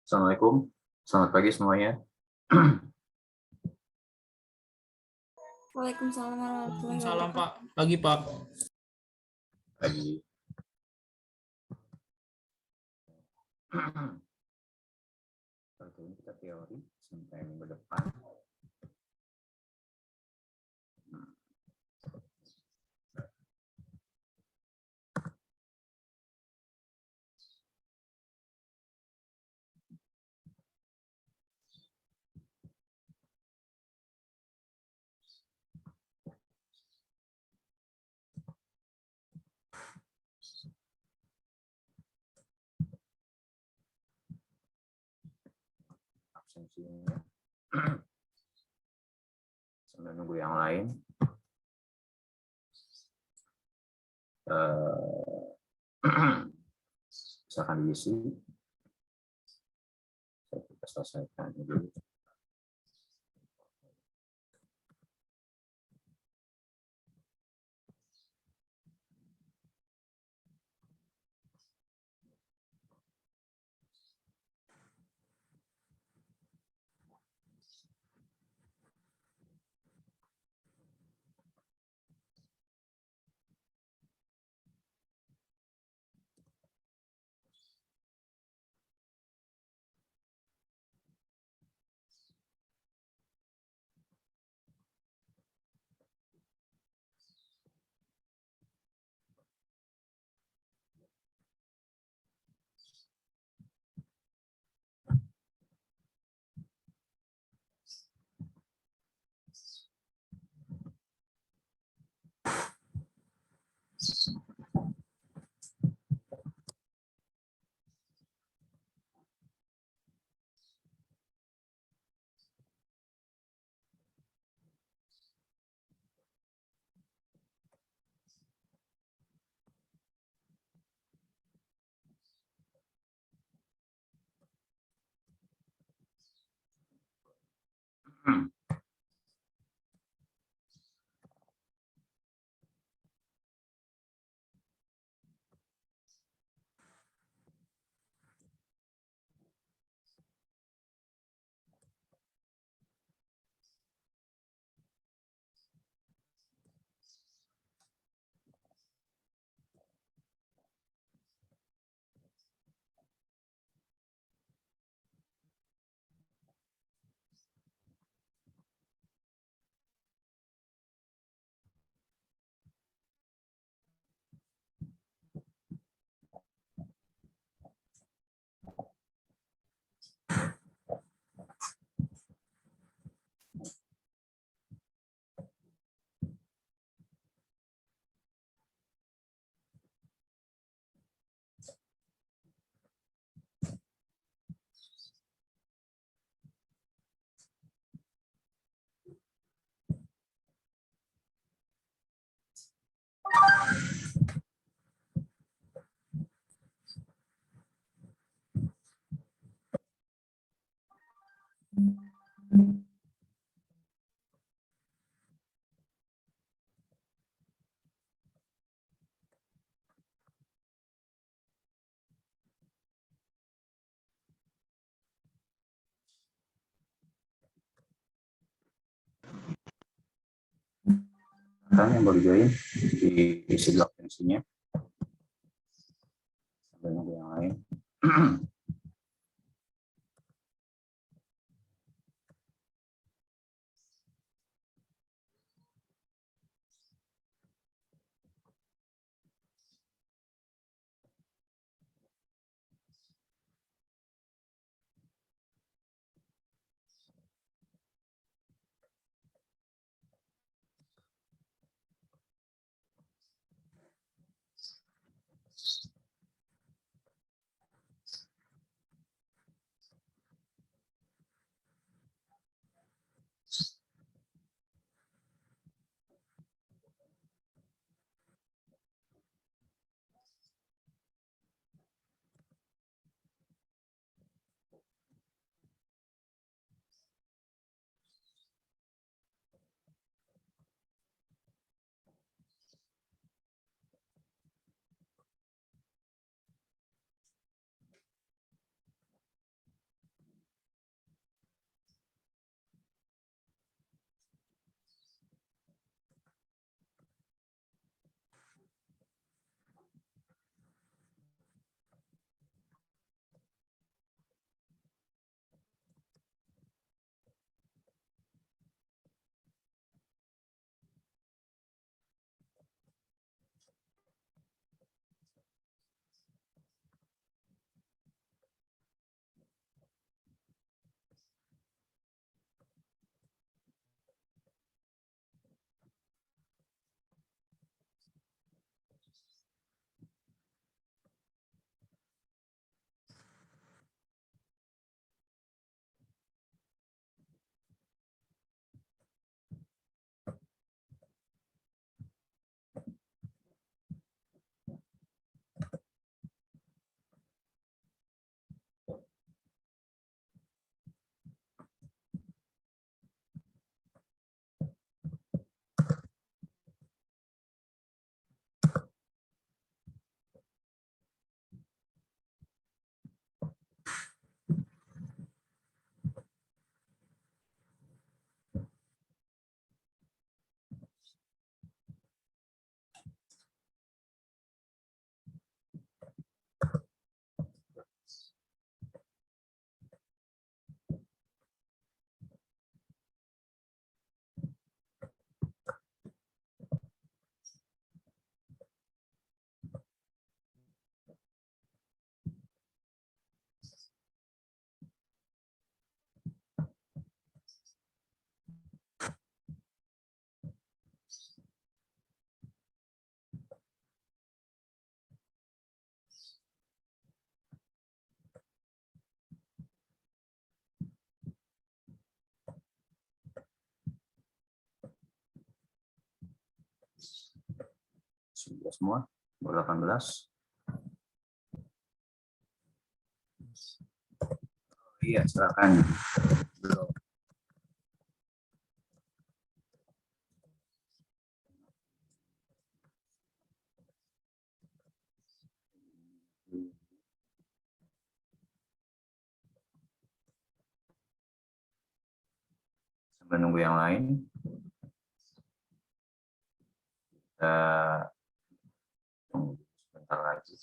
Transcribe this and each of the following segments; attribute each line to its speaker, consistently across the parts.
Speaker 1: Assalamualaikum, selamat pagi semuanya.
Speaker 2: Waalaikumsalam warahmatullahi
Speaker 3: Salam
Speaker 2: wabarakatuh.
Speaker 3: Pak, pagi Pak.
Speaker 1: Pagi. Kali ini kita teori sampai minggu depan. Absensinya. Sambil nunggu yang lain. Silakan diisi. Saya kita selesaikan dulu. Yang baru join diisi dulu absensinya. Sambil nunggu yang lain. sudah semua. Nomor 18. Iya, silakan. Belum. Sambil nunggu yang lain. Kita tunggu sebentar lagi.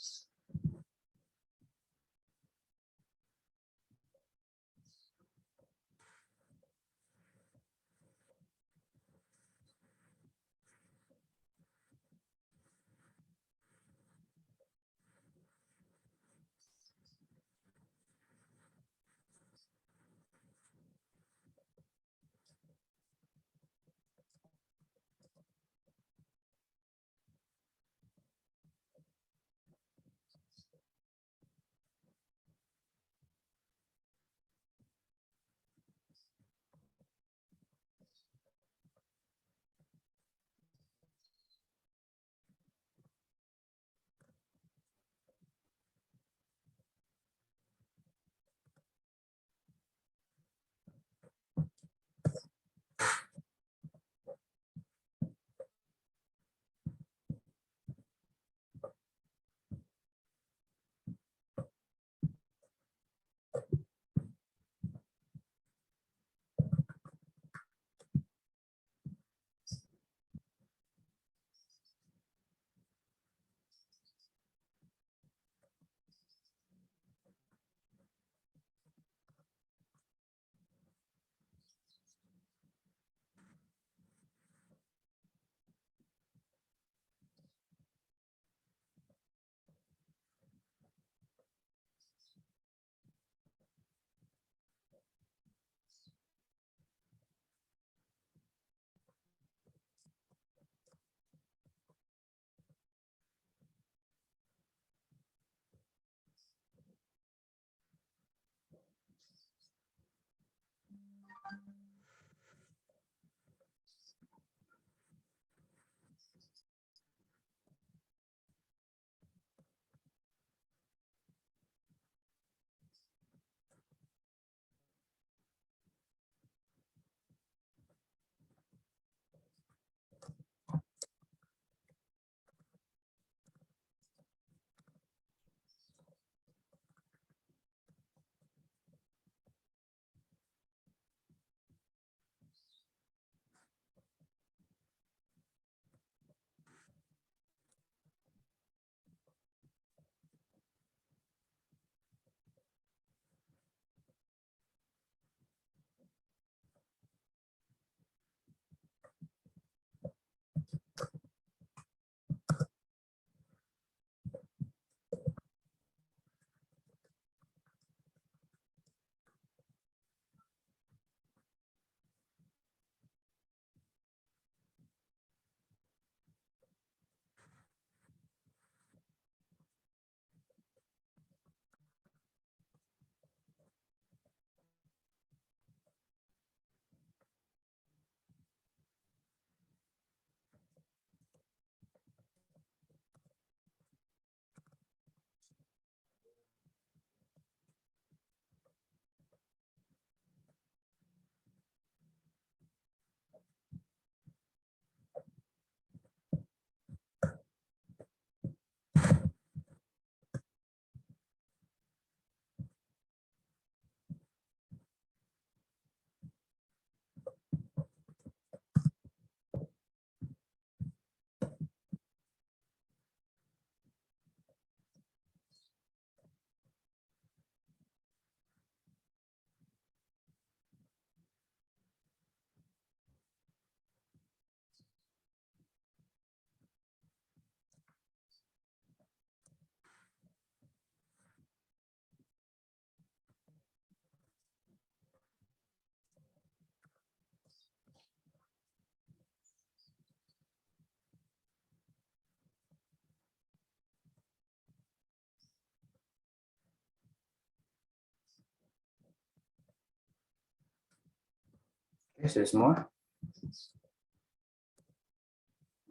Speaker 1: Oke, sudah semua?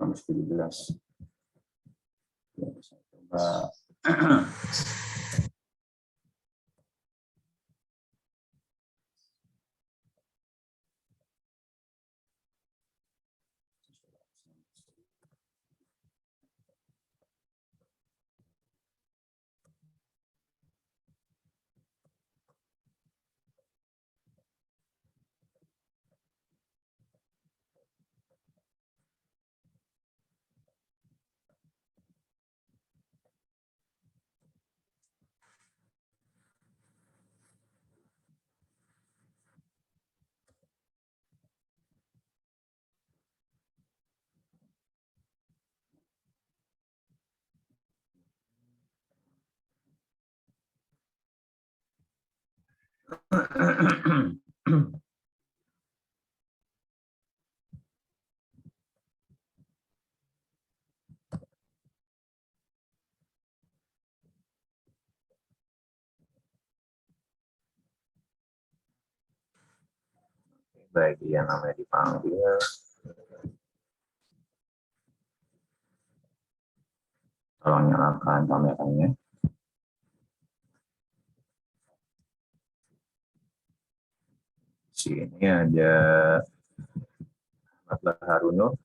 Speaker 1: Nomor 17. Bagi yang namanya dipanggil, tolong nyalakan kameranya. Sini ada Ahmad Baharunur.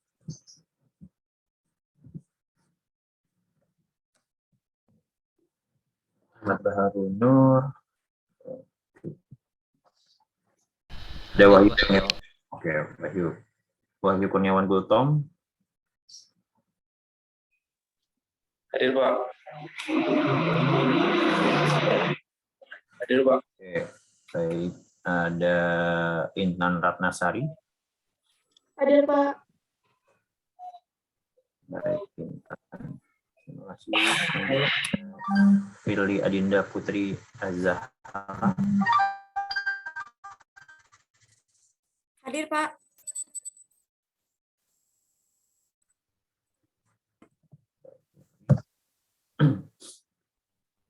Speaker 1: Ahmad Baharunur. Ada Wahyu Kurniawan. Oke, Wahyu Kurniawan Gultom.
Speaker 2: Hadir, Pak. Hadir, Pak.
Speaker 1: Oke, baik. Ada Intan Ratnasari.
Speaker 3: Hadir, Pak.
Speaker 1: Baik, Intan. Terima kasih. Firly Adinda Putri Azahra.
Speaker 3: Hadir, Pak.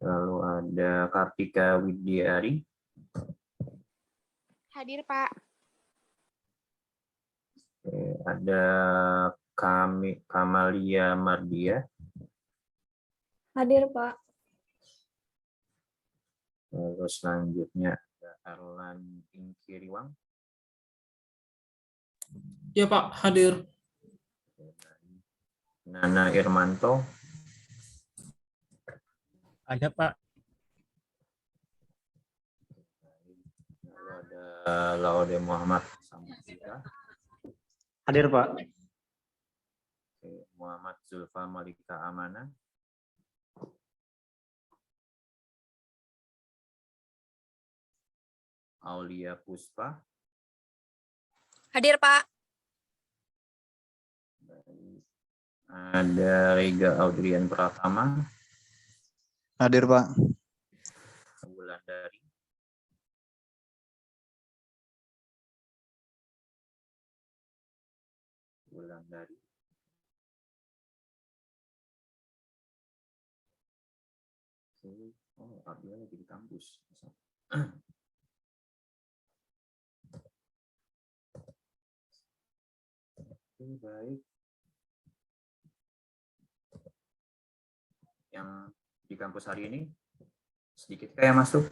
Speaker 1: Lalu ada Kartika Widyari.
Speaker 3: Hadir, Pak.
Speaker 1: Oke, ada Kamalia Mardia.
Speaker 3: Hadir, Pak.
Speaker 1: Lalu selanjutnya ada Arlan Ingkiriwang.
Speaker 2: Ya, Pak, hadir.
Speaker 1: Nana Irmanto.
Speaker 4: Ada, Pak.
Speaker 1: Lalu ada Laude Muhammad Samudika.
Speaker 4: Hadir, Pak.
Speaker 1: Oke, Muhammad Zulfa Malika Amana. Aulia Puspa.
Speaker 3: Hadir, Pak.
Speaker 1: Ada Rega Audrian Pratama.
Speaker 5: Hadir, Pak.
Speaker 1: Wulandari. Wulandari. Oh, Abdullah lagi di kampus. Oke, baik. Yang di kampus hari ini sedikit kayak masuk.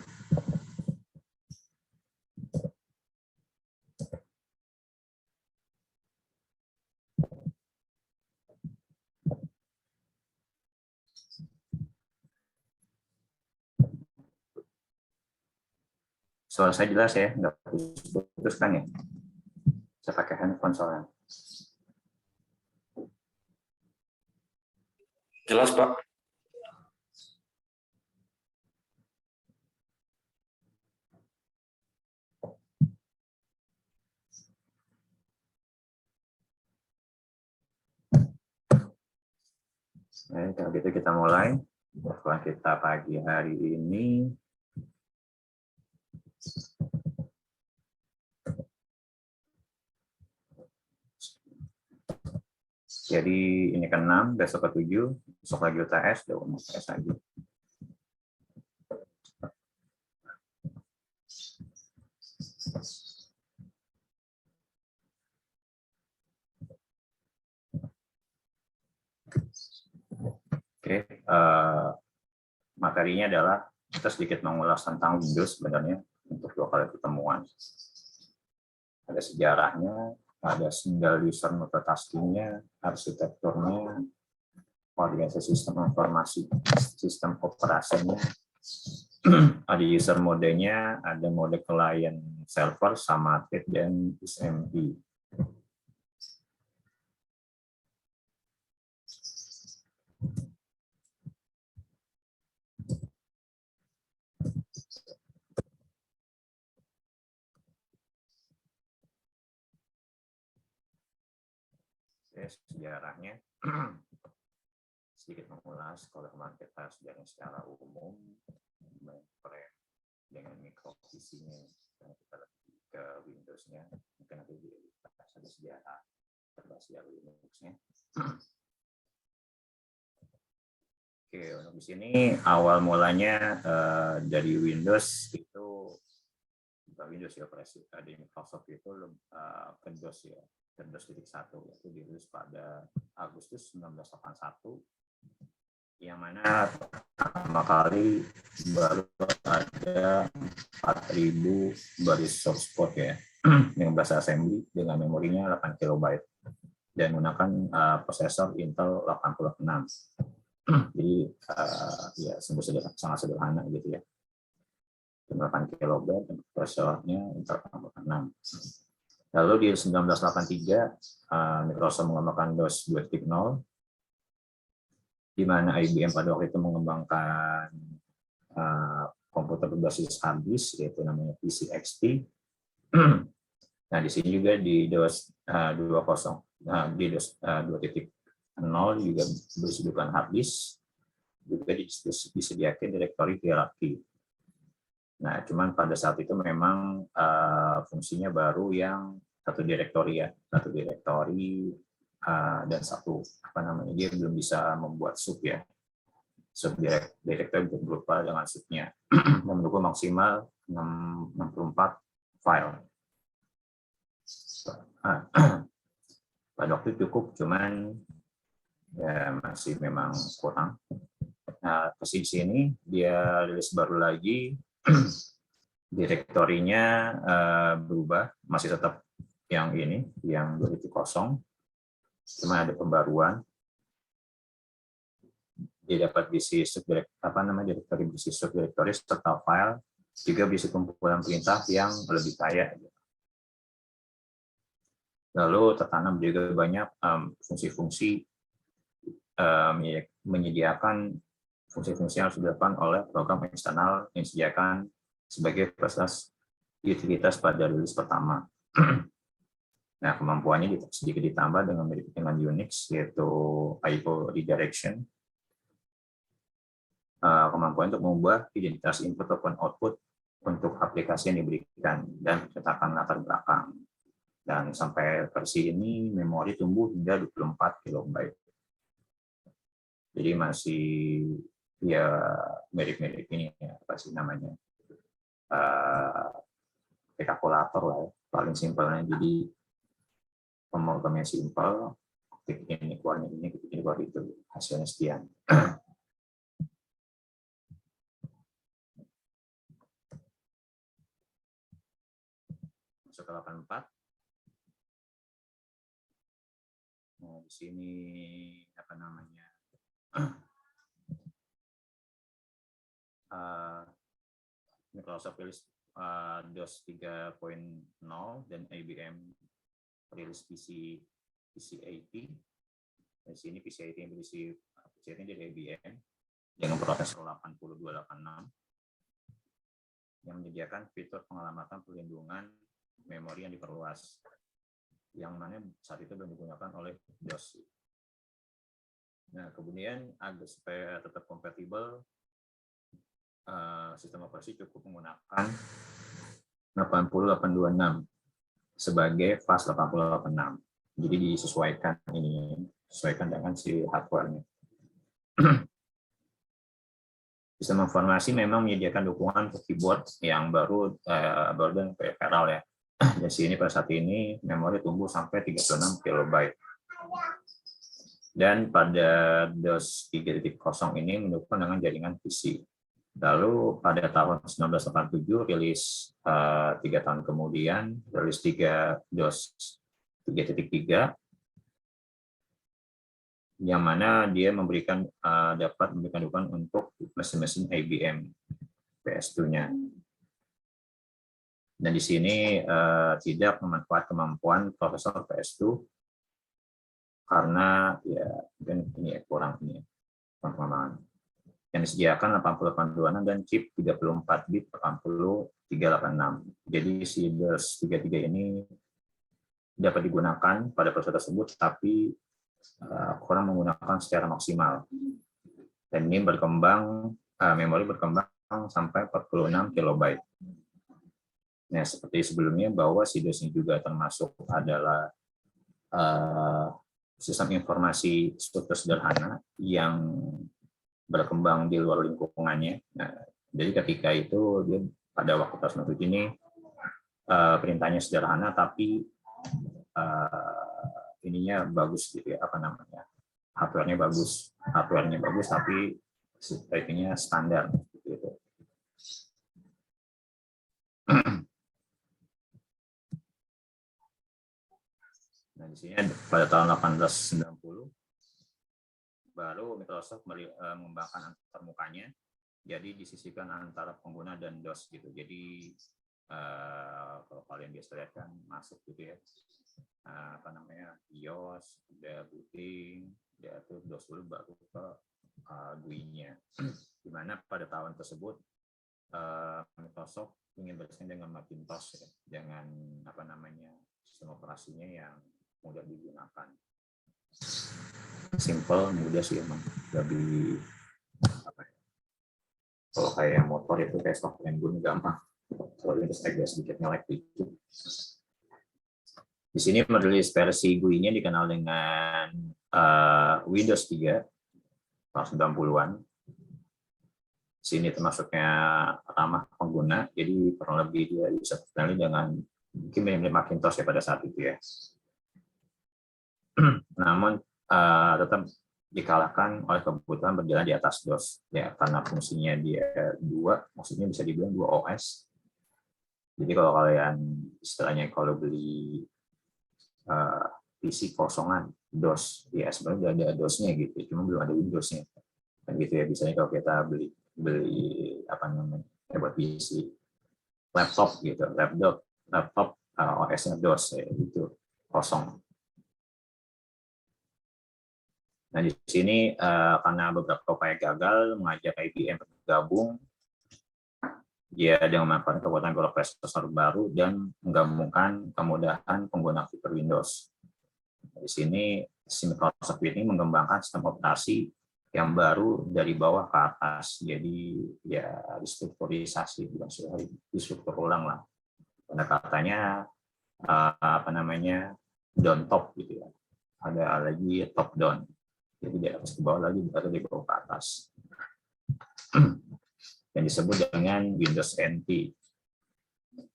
Speaker 1: Suara saya jelas ya, nggak putus kan ya? Saya pakai handphone soalnya.
Speaker 2: Jelas, Pak.
Speaker 1: Kalau gitu kita mulai. Setelah kita pagi hari ini. Jadi ini ke-6, besok ke-7, besok lagi UTS, udah UTS lagi. Oke. Materinya adalah kita sedikit mengulas tentang Windows sebenarnya untuk 2 kali pertemuan. Ada sejarahnya, ada single user multitasking-nya, arsitekturnya, organisasi sistem informasi, sistem operasinya, ada user modenya, ada mode client server sama thread dan SME. Sejarahnya sedikit mengulas. Kalau kemarin kita sejarahnya secara umum dengan mikrovisinya, kita lebih ke Windows-nya, mungkin nanti ada sejarah terbatas Linux-nya. Oke, untuk di sini awal mulanya dari Windows itu bukan Windows ya, operasi di Microsoft itu Windows ya. Windows 1 yaitu dirilis pada Agustus 1981, yang mana pertama kali baru ada 4.000 baris source code ya dengan bahasa assembly dengan memorinya 8 KB dan menggunakan prosesor Intel 86. Jadi ya sangat sederhana gitu ya. 8 KB dan prosesornya Intel 86. Lalu di 1983 Microsoft mengembangkan DOS 2.0, di mana IBM pada waktu itu mengembangkan komputer berbasis hard disk yaitu namanya PC XT. Nah di sini juga di DOS 2.0 juga disediakan hard disk, juga disediakan direktori hierarki. Nah, cuman pada saat itu memang fungsinya baru yang satu direktori dan satu dia belum bisa membuat sub ya. Sub direktori berupa dengan subnya dan mendukung maksimal 64 file. Pada waktu itu cukup, cuman ya masih memang kurang. Nah, di sini dia rilis baru lagi. Direktorinya berubah, masih tetap yang ini, yang 2.0, cuma ada pembaruan. Dia dapat diisi direktori berisi subdirektori serta file, juga berisi kumpulan perintah yang lebih kaya. Lalu tertanam juga banyak fungsi-fungsi menyediakan fungsi-fungsi yang harus dilakukan oleh program eksternal yang disediakan sebagai fasilitas utilitas pada rilis pertama. Nah, kemampuannya sedikit ditambah dengan mirip dengan Unix, yaitu IO redirection. Kemampuan untuk mengubah identitas input ataupun output untuk aplikasi yang diberikan dan cetakan latar belakang. Dan sampai versi ini memori tumbuh hingga 24 KB. Jadi masih ya mirip-mirip ini ya, apa sih namanya kalkulator lah ya, paling simpelnya. Jadi pemrogramannya simpel, ketik ini keluarnya ini, ketik ini keluar itu, hasilnya sekian. Masuk ke 84. Nah, di sini apa namanya Microsoft rilis DOS 3.0 dan IBM rilis PC80. Di sini PC80 yang berisi PC80 dari IBM dengan prosesor 8286 yang menyediakan fitur pengelamatan perlindungan memori yang diperluas, yang mana saat itu belum digunakan oleh DOS. Nah, kemudian agar supaya tetap kompatibel, sistem operasi cukup menggunakan 80826 sebagai fast 886. Jadi disesuaikan dengan si hardware-nya. Sistem informasi memang menyediakan dukungan untuk keyboard yang baru dan peripheral ya. Di sini pada saat ini memori tumbuh sampai 36 KB. Dan pada DOS 3.0 ini mendukung dengan jaringan PC. Lalu pada tahun 1987 rilis 3 tahun kemudian rilis DOS 3.3 yang mana dia dapat memberikan dukungan untuk mesin-mesin IBM PS2-nya. Dan di sini tidak memanfaatkan kemampuan prosesor PS2 karena ya mungkin ini kurang pengembangan. Yang disediakan 8086 dan chip 34 bit 80386. Jadi si DOS 3.3 ini dapat digunakan pada prosesor tersebut, tapi kurang menggunakan secara maksimal. Dan ini memori berkembang sampai 46 KB. Nah, seperti sebelumnya bahwa si DOS ini juga termasuk adalah sistem informasi struktur sederhana yang berkembang di luar lingkungannya. Nah, jadi ketika itu dia pada waktu tahun 97 ini perintahnya sederhana tapi ininya bagus gitu ya, hardware-nya bagus tapi ininya standar gitu. Nah, di sini pada tahun 1890 baru Microsoft mengembangkan antarmukanya, jadi disisihkan antara pengguna dan DOS gitu. Jadi kalau kalian biasa lihat kan masuk gitu ya, BIOS, ada booting, ada tuh DOS dulu baru ke GUI-nya. Dimana pada tahun tersebut Microsoft ingin bersaing dengan Macintosh ya, dengan sistem operasinya yang mudah digunakan. Simple, mudah sih emang, lebih kalau kayak motor itu kayak software yang gampang, kalau ini agak sedikit ngelek dikit. Di sini merilis versi GUI-nya dikenal dengan Windows 3 tahun 90-an. Sini termasuknya ramah pengguna, jadi kurang lebih dia bisa terkenal dengan mungkin mirip Macintosh ya pada saat itu ya. Namun tetap dikalahkan oleh kebutuhan berjalan di atas DOS ya, karena fungsinya dia maksudnya bisa dibilang 2 OS. Jadi kalau kalian istilahnya kalau beli PC kosongan DOS ya sebenarnya udah ada DOS-nya gitu, cuma belum ada Windows-nya kan gitu ya. Biasanya kalau kita beli buat PC laptop gitu, laptop OS-nya DOS ya, itu kosong. Nah, di sini karena beberapa upaya gagal mengajak IBM bergabung, dia dengan memanfaatkan kekuatan prosesor baru dan menggabungkan kemudahan pengguna fitur Windows. Di sini si Microsoft ini mengembangkan sistem operasi yang baru dari bawah ke atas. Jadi ya distrukturisasi, bukan distruktur ulang lah. Pendekatannya down top gitu ya. Ada lagi top down. Jadi dari atas ke bawah lagi, bukan dari bawah ke atas. Yang disebut dengan Windows NT.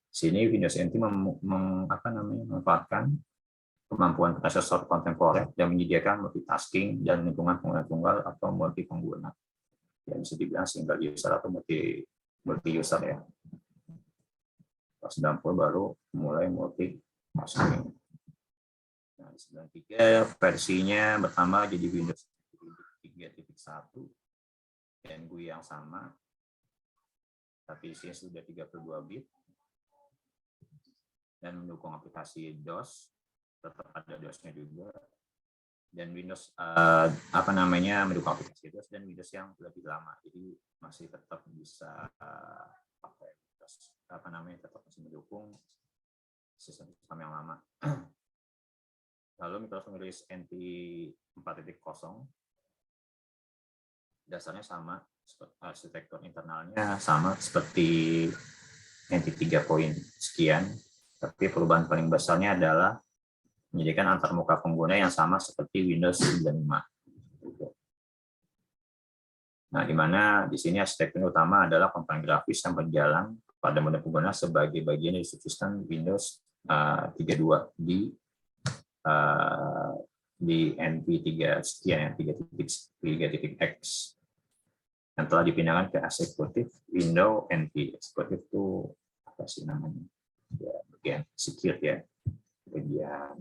Speaker 1: Sini Windows NT memanfaatkan kemampuan prosesor kontemporer dan menyediakan multitasking dan lingkungan pengguna tunggal atau multi pengguna. Yang bisa dibilang single user atau multi user ya. Tahun 90 baru mulai multitasking. Nah, 93 versinya pertama jadi Windows 3.1 dan GUI yang sama, tapi isinya sudah 32 bit dan mendukung aplikasi DOS, tetap ada DOS-nya juga, dan Windows mendukung aplikasi DOS dan Windows yang lebih lama, jadi masih tetap bisa pakai DOS, tetap masih mendukung sistem yang lama. Lalu Microsoft merilis NT 4.0, dasarnya sama, arsitektur internalnya sama seperti NT 3 poin sekian, tapi perubahan paling besarnya adalah menyediakan antarmuka pengguna yang sama seperti Windows 95. Nah, di mana di sini arsitektur utama adalah komponen grafis yang berjalan pada mode pengguna sebagai bagian dari subsistem Windows 32 di di NV 3 sekian, 3.x yang telah dipindahkan ke eksekutif Windows NV. Eksekutif itu apa sih namanya? Ya, bagian secure ya, bagian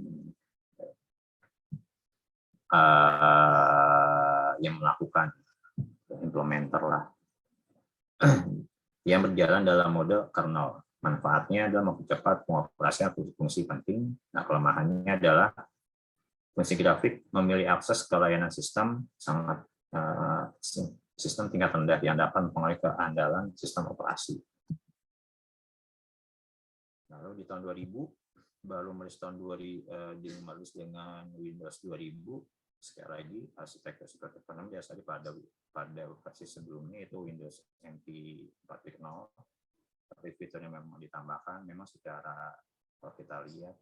Speaker 1: yang melakukan implementer lah, yang berjalan dalam mode kernel. Manfaatnya adalah mempercepat pengoperasian fungsi penting. Nah, kelemahannya adalah fungsi grafik memilih akses ke layanan sistem sangat sistem tingkat rendah yang dapat mempengaruhi keandalan sistem operasi. Lalu di tahun 2000 baru mulai tahun 2000 dengan Windows 2000. Sekali lagi arsitektur seperti biasanya pada versi sebelumnya itu Windows NT 4.0, tapi fiturnya memang ditambahkan. Memang secara kalau kita lihat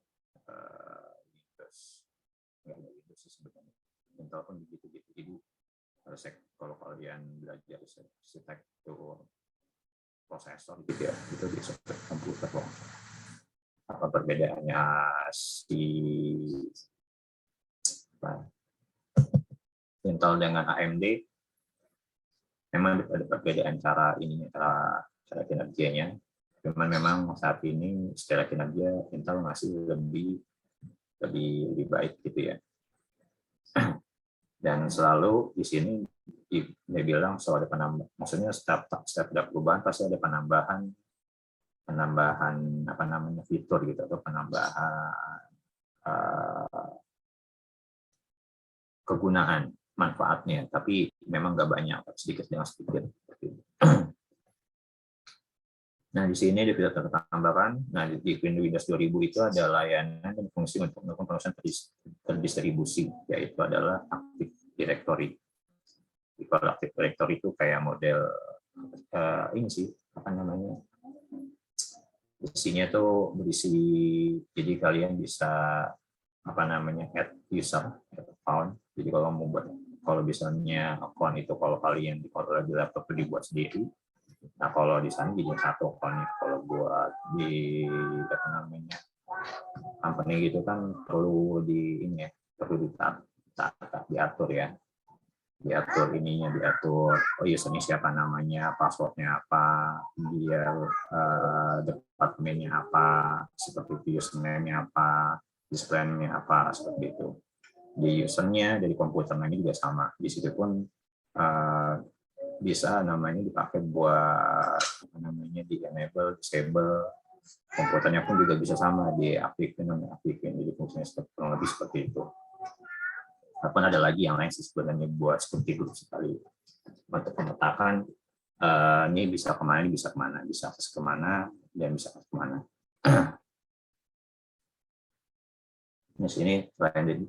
Speaker 1: Windows nggak ada Windows sebenarnya, Intel pun begitu-gitu. Jadi kalau kalian belajar arsitektur prosesor gitu ya, itu bisa komputer loh. Apa perbedaannya Intel dengan AMD? Memang ada perbedaan cara kinerjanya. Cuman memang saat ini secara kinerja Intel masih lebih baik gitu ya. Dan selalu di sini dia bilang selalu ada penambahan. Maksudnya setiap ada perubahan pasti ada penambahan apa namanya fitur gitu, atau penambahan kegunaan manfaatnya, tapi memang nggak banyak, sedikit dengan sedikit. Nah, di sini dia sudah tertambahkan. Nah, di Windows 2000 itu ada layanan dan fungsi untuk melakukan proses terdistribusi, yaitu adalah Active Directory. Kalau Active Directory itu kayak model ini sih, apa namanya? Isinya tuh berisi, jadi kalian bisa apa namanya add user account. Jadi kalau misalnya account itu kalau kalian di laptop itu dibuat sendiri. Nah, kalau di sana jadi satu account. Kalau buat di apa namanya company gitu kan perlu diatur ya. Diatur usernya siapa namanya, passwordnya apa, dia departemennya apa, seperti itu, username-nya apa, display-nya apa, seperti itu. Di usernya dari komputer ini juga sama. Di situ pun bisa namanya dipakai buat apa namanya di enable, disable. Komputernya pun juga bisa sama diaktifkan, nonaktifkan. Jadi fungsinya kurang lebih seperti itu. Ataupun ada lagi yang lain sebenarnya buat seperti grup sekali untuk memetakan ini bisa kemana, bisa akses kemana, dan bisa akses kemana. Di sini layanan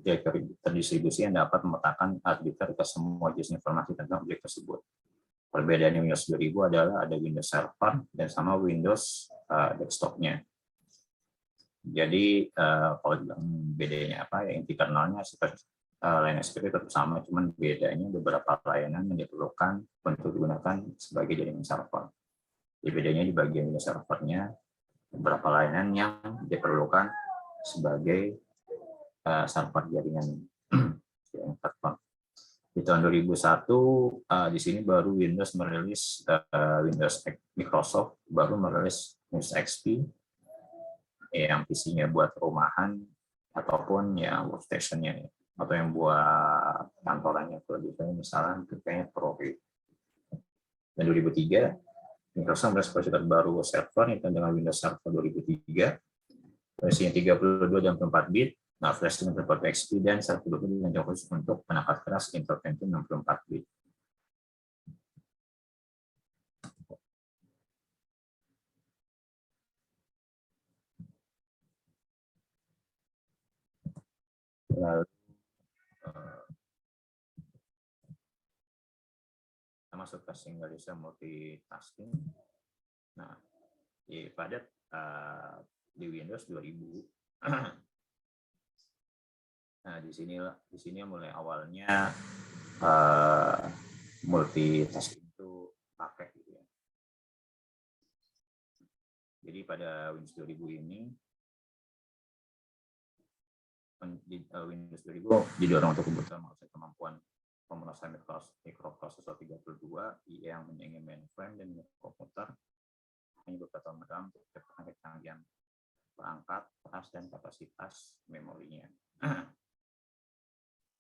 Speaker 1: terdistribusi yang dapat memetakan arbitrary ke semua jenis informasi tentang objek tersebut. Perbedaannya Windows 2000 adalah ada Windows Server dan sama Windows desktop-nya. Jadi kalau bedanya apa ya, inti kernelnya seperti layanan seperti tetap sama, cuman bedanya beberapa layanan yang diperlukan untuk digunakan sebagai jaringan server. Jadi bedanya di bagian Windows servernya, beberapa layanan yang diperlukan sebagai server jaringan server. Di tahun 2001 di sini baru Windows merilis Microsoft baru merilis Windows XP yang PC-nya buat rumahan ataupun yang workstation-nya atau yang buat kantorannya, kalau misalnya kayaknya Pro. Dan 2003 Microsoft merilis versi terbaru server yang dengan Windows Server 2003 versinya 32 dan 64 bit. Nah, flash dengan terdapat XP dan 120 dengan khusus untuk perangkat keras Intel Pentium 64 bit. Lalu kita masuk ke single user multitasking. Nah, pada di Windows 2000. Nah, di sini mulai awalnya multitasking itu pakai gitu ya. Jadi pada Windows 2000 ini Windows 2000 didorong untuk kebutuhan menguasai kemampuan pemrosesan mikroprosesor 32 yang menyaingi mainframe dan komputer hanya beberapa tahun dalam untuk kecanggihan perangkat, keras, dan kapasitas memorinya.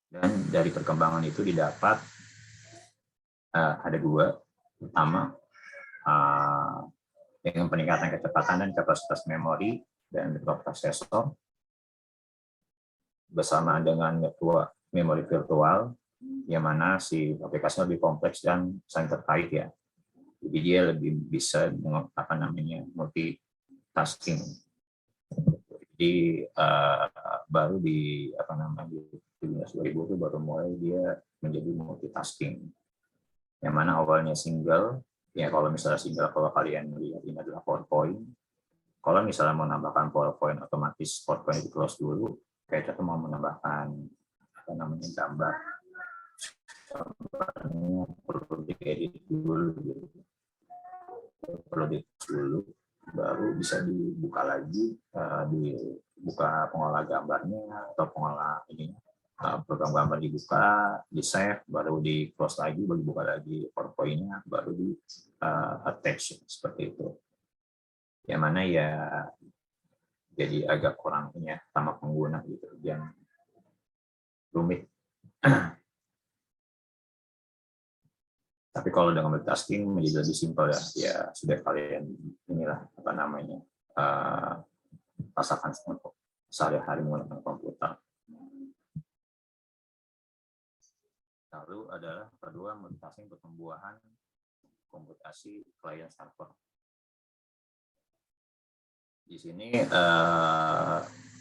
Speaker 1: Dan dari perkembangan itu didapat ada dua. Pertama, dengan peningkatan kecepatan dan kapasitas memori dan mikroprosesor bersama dengan memori virtual, yang mana si aplikasinya lebih kompleks dan saling terkait ya. Jadi dia lebih bisa multitasking. Jadi baru di Windows 2000 itu baru mulai dia menjadi multitasking. Yang mana awalnya single, ya kalau misalnya single, kalau kalian lihat ini adalah PowerPoint. Kalau misalnya mau menambahkan PowerPoint, otomatis PowerPoint di close dulu. Kayak contoh mau menambahkan gambar, perlu diedit dulu, baru bisa dibuka lagi, dibuka pengolah gambarnya atau pengolah program gambar dibuka, di save, baru di close lagi, baru dibuka lagi PowerPoint-nya, baru di attach seperti itu. Yang mana ya jadi agak kurang sama pengguna gitu, yang rumit. Tapi kalau dengan multitasking menjadi lebih simpel ya sudah kalian rasakan untuk sehari-hari menggunakan komputer. Lalu adalah kedua, multitasking pertumbuhan komputasi klien server. Di sini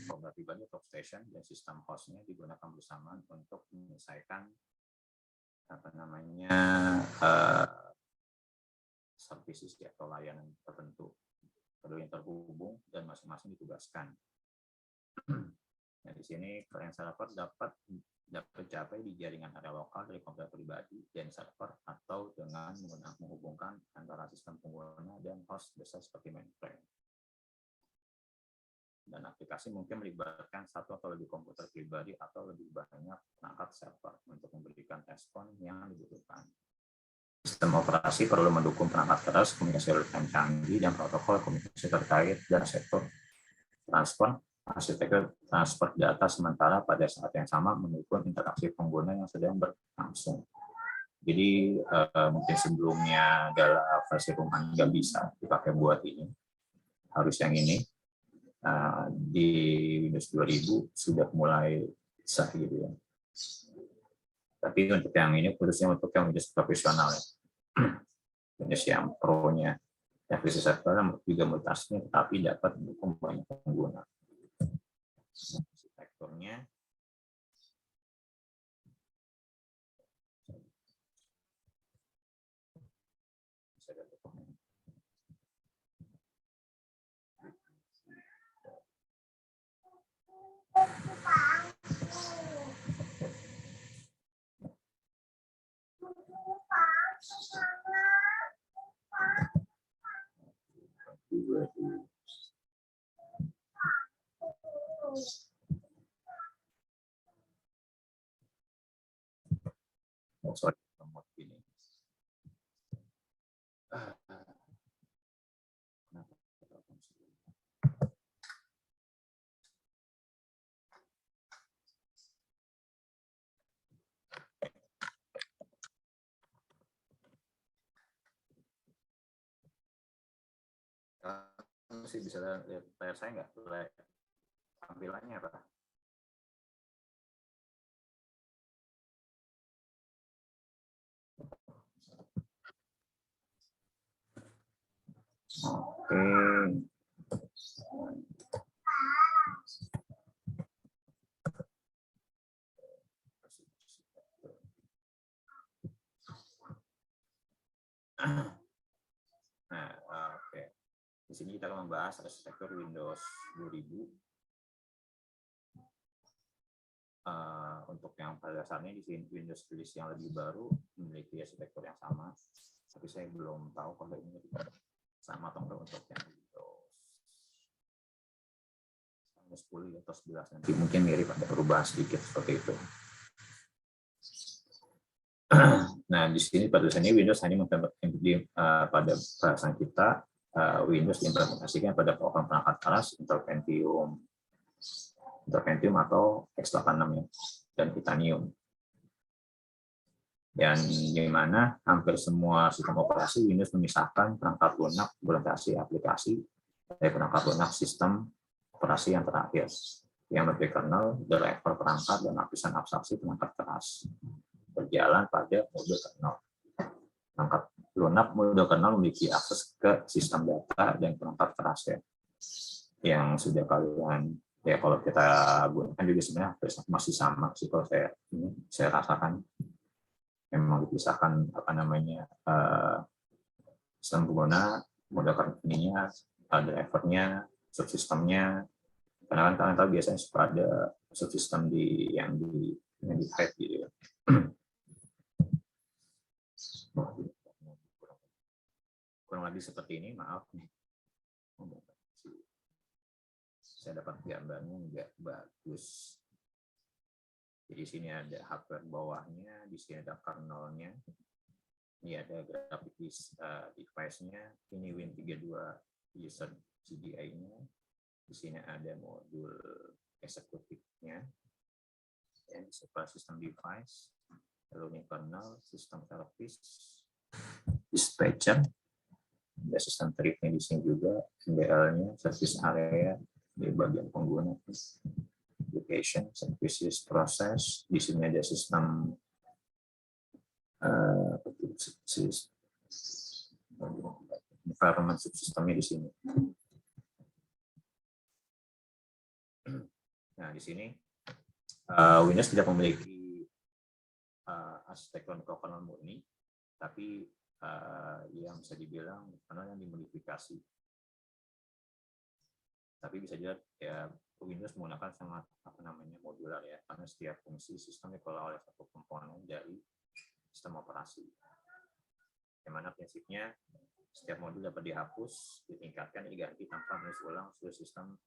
Speaker 1: program pribadi Talkstation dan sistem hostnya digunakan bersamaan untuk menyelesaikan services atau layanan tertentu. Keduanya terhubung dan masing-masing ditugaskan. Nah, di sini klien server dapat tercapai di jaringan area lokal dari komputer pribadi dan server atau dengan menghubungkan antara sistem pengguna dan host besar seperti mainframe. Dan aplikasi mungkin melibatkan satu atau lebih komputer pribadi atau lebih banyak perangkat server untuk memberikan respon yang dibutuhkan. Sistem operasi perlu mendukung perangkat keras, komunikasi real-time canggih, dan protokol komunikasi terkait dan sektor arsitektur transfer data, sementara pada saat yang sama mendukung interaksi pengguna yang sedang berlangsung. Jadi mungkin sebelumnya adalah versi rumah nggak bisa dipakai buat ini, harus yang ini. Di Windows 2000 sudah mulai bisa gitu ya. Tapi untuk yang ini khususnya untuk yang Windows profesional ya. Windows yang Pro-nya, yang versi server juga multitasking tetapi dapat mendukung banyak pengguna. Arsitekturnya bisa dapat. Oh, sorry, remote ini. Masih bisa lihat layar saya nggak? Tampilannya apa? Oke. Nah, oke. Di sini kita akan membahas arsitektur Windows 2000. Untuk yang pada dasarnya di sini Windows release yang lebih baru memiliki arsitektur yang sama, tapi saya belum tahu kalau ini sama atau enggak untuk yang Windows 10 atau 11 nanti mungkin mirip, ada perubahan sedikit seperti itu. Nah, di sini pada dasarnya Windows hanya pada bahasan kita, Windows diimplementasikan pada program perangkat keras Intel Pentium atau X86 ya, dan Titanium. Dan di mana hampir semua sistem operasi Windows memisahkan perangkat lunak implementasi aplikasi dari perangkat lunak sistem operasi yang terakhir, yang lebih kernel, driver perangkat, dan lapisan abstraksi perangkat keras berjalan pada mode kernel. Perangkat lunak mode kernel memiliki akses ke sistem data dan perangkat keras ya, yang sudah kalian ya kalau kita gunakan juga sebenarnya masih sama sih kalau saya rasakan. Memang dipisahkan sistem pengguna, mode kernelnya, drivernya, subsistemnya. Karena kan kalian tahu biasanya suka ada subsistem yang di hide gitu ya. Kurang lebih seperti ini, maaf nih. Saya dapat gambarnya nggak bagus. Jadi di sini ada hardware bawahnya, di sini ada kernelnya, ini ada grafik device-nya, ini Win32 user CDI-nya, di sini ada modul eksekutifnya, dan super system device, lalu ini kernel, system service, dispatcher, ada sistem trip-nya di sini juga, MBL-nya, service area di bagian pengguna. Application, services, proses. Di sini ada sistem environment subsystemnya di sini. Nah, di sini Windows tidak memiliki arsitektur kernel murni, tapi yang bisa dibilang kernel yang dimodifikasi. Tapi bisa juga ya Windows menggunakan sangat modular ya, karena setiap fungsi sistem dikelola oleh satu komponen dari sistem operasi. Yang mana prinsipnya setiap modul dapat dihapus, ditingkatkan, diganti tanpa menulis ulang seluruh sistem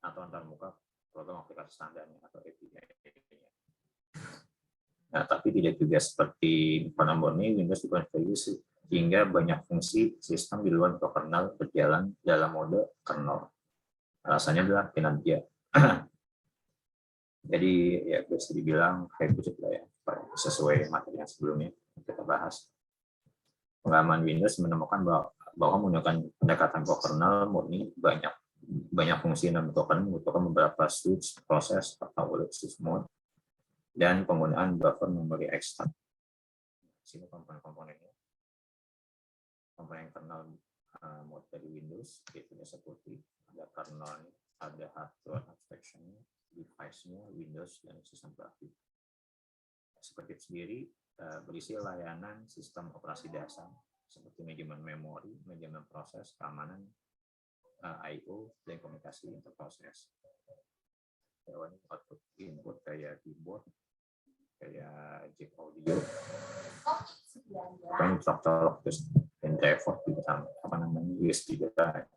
Speaker 1: atau antarmuka program aplikasi standarnya atau API-nya. Nah, tapi tidak juga seperti kernel murni, Windows dikonfigurasi hingga banyak fungsi sistem di luar kernel berjalan dalam mode kernel. Alasannya adalah kinerja. Jadi ya bisa dibilang hybrid lah ya, sesuai materi yang sebelumnya kita bahas. Pengalaman Windows menemukan bahwa menggunakan pendekatan kernel murni banyak fungsi dalam kernel membutuhkan beberapa switch, proses atau switch mode, dan penggunaan buffer memori ekstra. Sini komponen-komponennya. Komponen kernel mode dari Windows itu seperti ada kernel, ada hardware abstraction-nya, device-nya, Windows, dan sistem grafik. Seperti sendiri berisi layanan sistem operasi dasar seperti manajemen memori, manajemen proses, keamanan, I/O, dan komunikasi interproses. Output input kayak keyboard, kayak jack audio, instructor dan driver juga USB drive.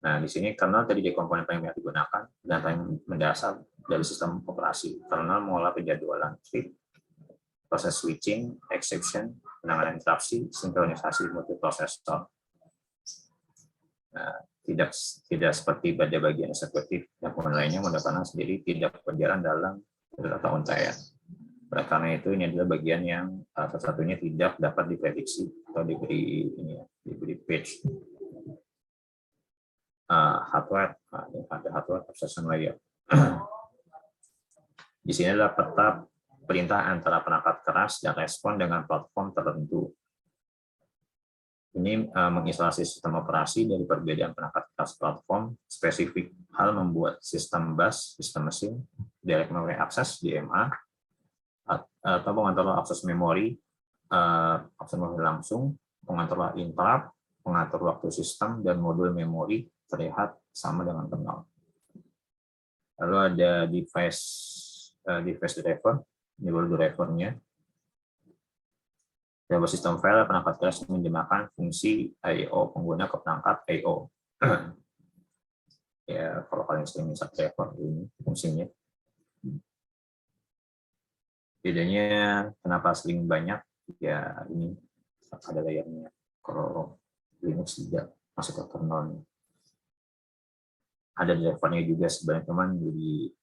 Speaker 1: Nah, di sini kernel tadi di komponen paling banyak digunakan dan paling mendasar dari sistem operasi. Kernel mengolah penjadwalan script, proses switching, exception, penanganan interupsi, sinkronisasi multiprosesor. Nah, tidak seperti pada bagian eksekutif yang lainnya mendapatkan sendiri tidak berjalan dalam data untaian. Oleh karena itu ini adalah bagian yang salah satunya tidak dapat diprediksi atau diberi patch. Hardware, ada hardware abstraction layer. Di sini adalah peta perintah antara perangkat keras dan respon dengan platform tertentu. Ini mengisolasi sistem operasi dari perbedaan perangkat keras platform spesifik. Hal membuat sistem bus, sistem mesin, direct memory access (DMA), atau pengontrol akses memori, langsung, pengontrol interrupt, pengatur waktu sistem, dan modul memori terlihat sama dengan kernel. Lalu ada device driver, ini baru drivernya. Dalam sistem file, perangkat keras menerjemahkan fungsi I/O pengguna ke perangkat I/O. Ya, kalau kalian sering subscriber ini fungsinya. Bedanya kenapa sering banyak? Ya ini ada layarnya. Kalau Linux tidak masuk ke kernel. Ada drivernya juga sebenarnya, cuman lebih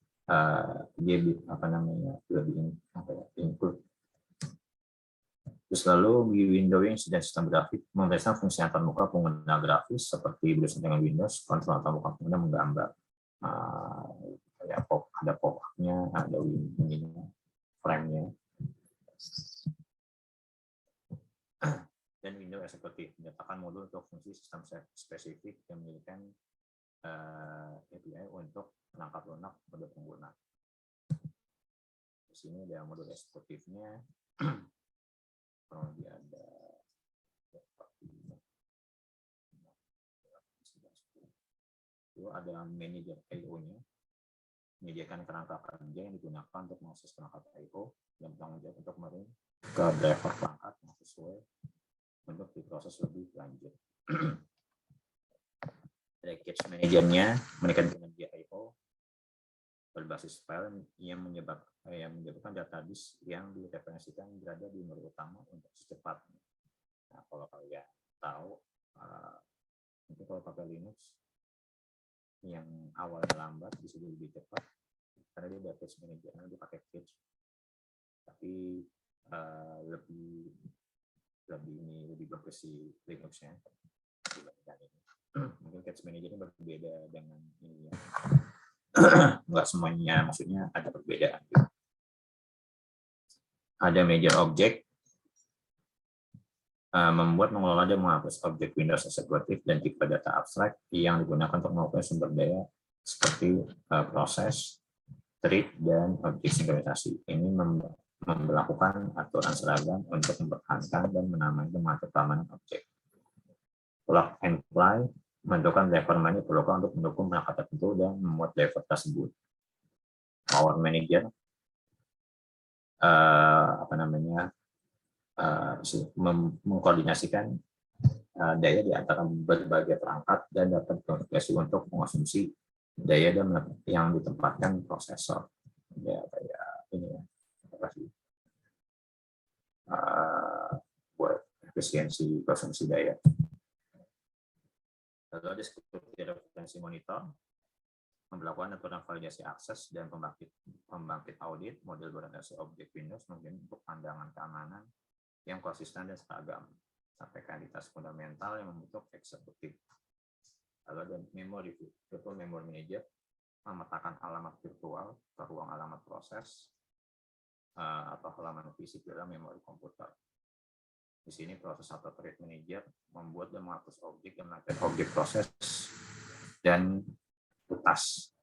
Speaker 1: dia apa namanya lebih include. Terus lalu di Windows dan sistem grafik memberikan fungsi antar muka pengguna grafis seperti berusaha dengan Windows, kontrol antar muka pengguna menggambar. Ya, ada pop-up-nya, ada window frame-nya. Dan Windows Executive menyatakan modul untuk fungsi sistem spesifik yang memiliki API untuk menangkap lunak pada pengguna. Di sini ada modul eksekutifnya. Kemudian ada itu ada manager I/O-nya, menyediakan kerangka kerja yang digunakan untuk mengakses perangkat I/O dan bertanggung jawab untuk mering ke driver perangkat yang sesuai untuk diproses lebih lanjut. Package manajernya menekan kinerja I/O berbasis file yang menyebabkan database yang direferensikan berada di memori utama untuk secepatnya. Nah, kalau kalian tahu, mungkin kalau pakai Linux yang awalnya lambat bisa jadi lebih cepat karena dia database manajernya dia pakai cache, tapi lebih bagus si Linux-nya dibandingkan ini. Mungkin cache manajernya berbeda dengan ini ya. Nggak semuanya, maksudnya ada perbedaan. Ada major object, membuat, mengelola, dan menghapus objek Windows Executive dan tipe data abstrak yang digunakan untuk melakukan sumber daya seperti proses, thread, dan objek sinkronisasi. Ini memberlakukan aturan seragam untuk mempertahankan dan menamai dan mengatur keamanan objek. Plug and play menentukan driver mana diperlukan untuk mendukung perangkat tertentu dan membuat driver tersebut. Power Manager mengkoordinasikan daya di antara berbagai perangkat dan dapat konfigurasi untuk mengonsumsi daya dan yang ditempatkan prosesor. Ya, kayak ini ya, buat efisiensi konsumsi daya. Lalu ada security referensi monitor, memperlakukan aturan validasi akses dan pembangkit audit model berorientasi objek Windows mungkin untuk pandangan keamanan yang konsisten dan seragam, sampai ke entitas fundamental yang membentuk eksekutif. Lalu ada virtual memory manager, memetakan alamat virtual ke ruang alamat proses atau halaman fisik dalam memori komputer. Di sini proses atau thread manager membuat dan menghapus objek yang mengaktifkan objek proses dan tutas.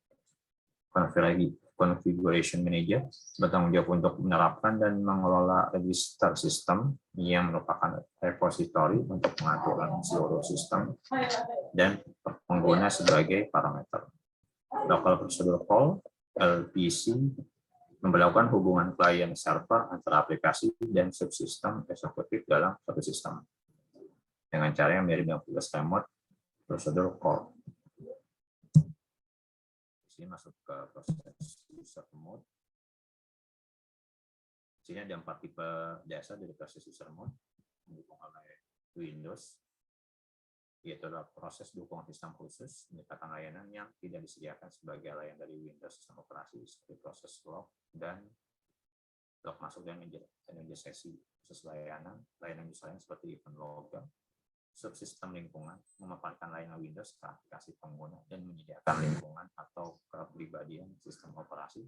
Speaker 1: Configuration manager bertanggung jawab untuk menerapkan dan mengelola register sistem yang merupakan repositori untuk pengaturan seluruh sistem dan pengguna sebagai parameter. Local procedure call (LPC) memperlakukan hubungan klien server antara aplikasi dan subsistem eksekutif dalam satu sistem dengan cara yang mirip dengan remote procedure call. Di sini masuk ke proses user mode. Di sini ada 4 tipe dasar dari proses user mode yang didukung oleh Windows, yaitu adalah proses dukung sistem khusus, menyediakan layanan yang tidak disediakan sebagai layanan dari Windows sistem operasi seperti proses log dan log masuk dan manajer sesi. Khusus layanan misalnya seperti event logger. Subsistem lingkungan memaparkan layanan Windows ke aplikasi pengguna dan menyediakan lingkungan atau kepribadian sistem operasi.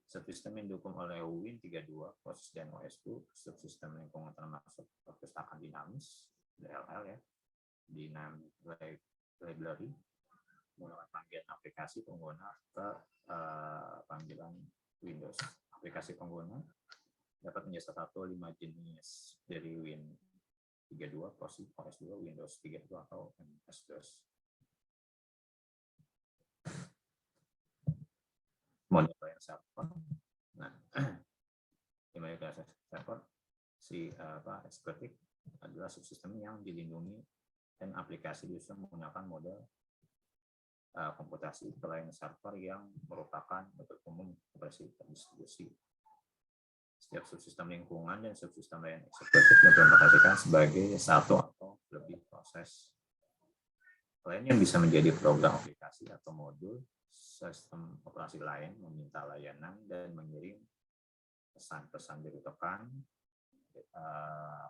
Speaker 1: Subsistem yang didukung oleh Win32, proses dan OS2. Subsistem lingkungan termasuk perpustakaan dinamis, DLL ya, Dynamic Library, menggunakan panggilan aplikasi pengguna ke panggilan Windows. Aplikasi pengguna dapat menjadi satu 5 jenis dari Win32, OS2, Windows 32 atau MS-DOS. Model client server. Nah, di model client server si eksekutif adalah subsistem yang dilindungi dan aplikasi bisa menggunakan model komputasi client server yang merupakan metode umum operasi terdistribusi. Setiap subsistem lingkungan dan subsistem layanan eksekutif diimplementasikan sebagai satu atau lebih proses. Klien yang bisa menjadi program aplikasi atau modul sistem operasi lain meminta layanan dan mengirim pesan-pesan dirutekan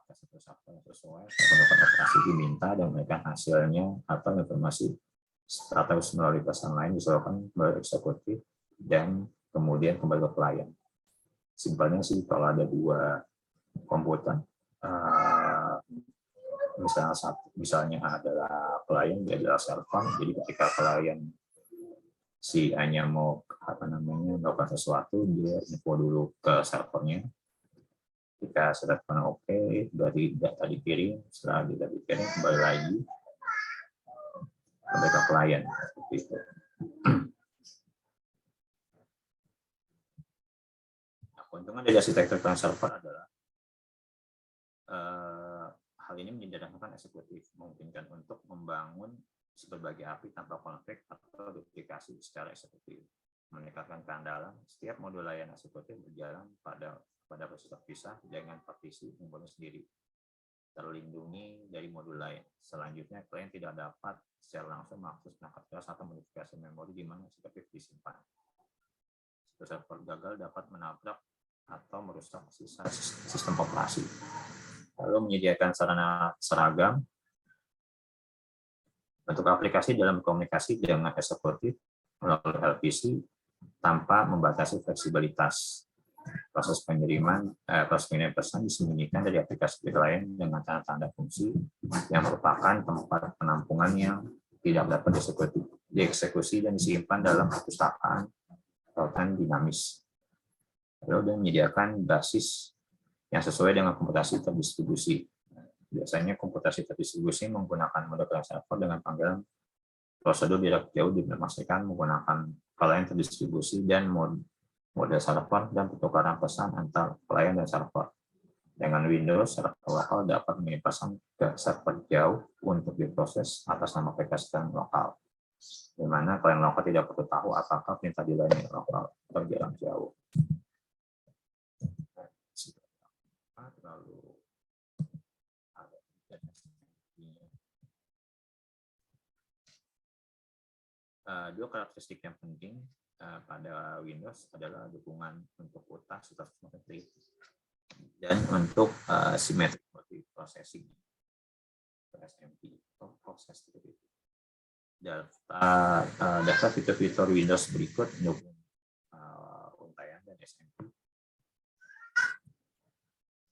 Speaker 1: pesan-pesan yang sesuai dengan operasi diminta dan memberikan hasilnya atau informasi status melalui pesan lain disalurkan melalui eksekutif dan kemudian kembali ke klien. Simpelnya sih kalau ada dua komputer, misalnya adalah klien, dia adalah server. Jadi ketika klien si hanya mau melakukan sesuatu, dia info dulu ke servernya. Jika sudah oke, dari data dikirim, setelah data dikirim kembali lagi ke klien seperti itu. Nah, keuntungan dari arsitektur client server adalah hal ini menyederhanakan eksekutif, memungkinkan untuk membangun berbagai API tanpa konflik atau duplikasi secara eksekutif, meningkatkan keandalan setiap modul layanan eksekutif berjalan pada proses terpisah dengan partisi komponen sendiri, terlindungi dari modul lain. Selanjutnya, klien tidak dapat secara langsung mengakses perangkat keras atau modifikasi memori di mana eksekutif disimpan. Server gagal dapat menabrak atau merusak sistem operasi. Lalu menyediakan sarana seragam bentuk aplikasi dalam komunikasi dengan eksekutif melalui LPC tanpa membatasi fleksibilitas. Proses pengiriman pesan disembunyikan dari aplikasi lain dengan tanda-tanda fungsi yang merupakan tempat penampungan yang tidak dapat dieksekusi dan disimpan dalam perpustakaan tautan dinamis. Lalu dia menyediakan basis yang sesuai dengan komputasi terdistribusi. Biasanya komputasi terdistribusi menggunakan model client server dengan panggilan prosedur jarak jauh diimplementasikan menggunakan klien terdistribusi dan model server dan pertukaran pesan antar klien dan server. Dengan Windows, server lokal dapat mengirim pesan ke server jauh untuk diproses atas nama aplikasi lokal, di mana klien lokal tidak perlu tahu apakah perintah dilayani lokal atau jarak jauh. Lalu dua karakteristik yang penting pada Windows adalah dukungan untuk UTAH serta symmetric dan untuk symmetric processing SMP atau proses seperti itu. Daftar fitur-fitur Windows berikut mendukung untayan dan SMP,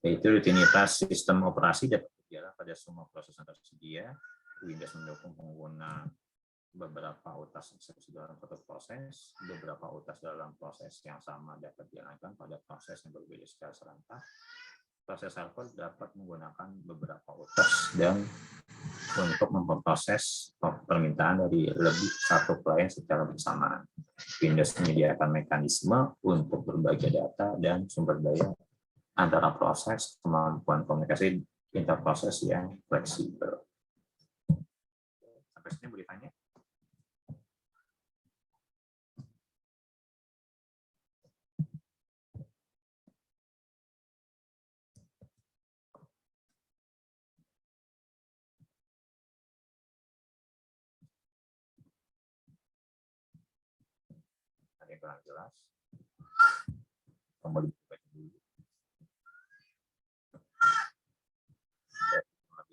Speaker 1: yaitu rutinitas sistem operasi dapat berjalan pada semua proses yang tersedia. Windows mendukung pengguna beberapa utas eksekusi dalam satu proses, beberapa utas dalam proses yang sama dapat dijalankan pada proses yang berbeda secara serentak. Proses server dapat menggunakan beberapa utas dan untuk memproses permintaan dari lebih satu klien secara bersamaan. Windows menyediakan mekanisme untuk berbagi data dan sumber daya antara proses, kemampuan komunikasi interproses yang fleksibel. Sampai sini boleh tanya? Ada yang kurang jelas? Kembali dulu.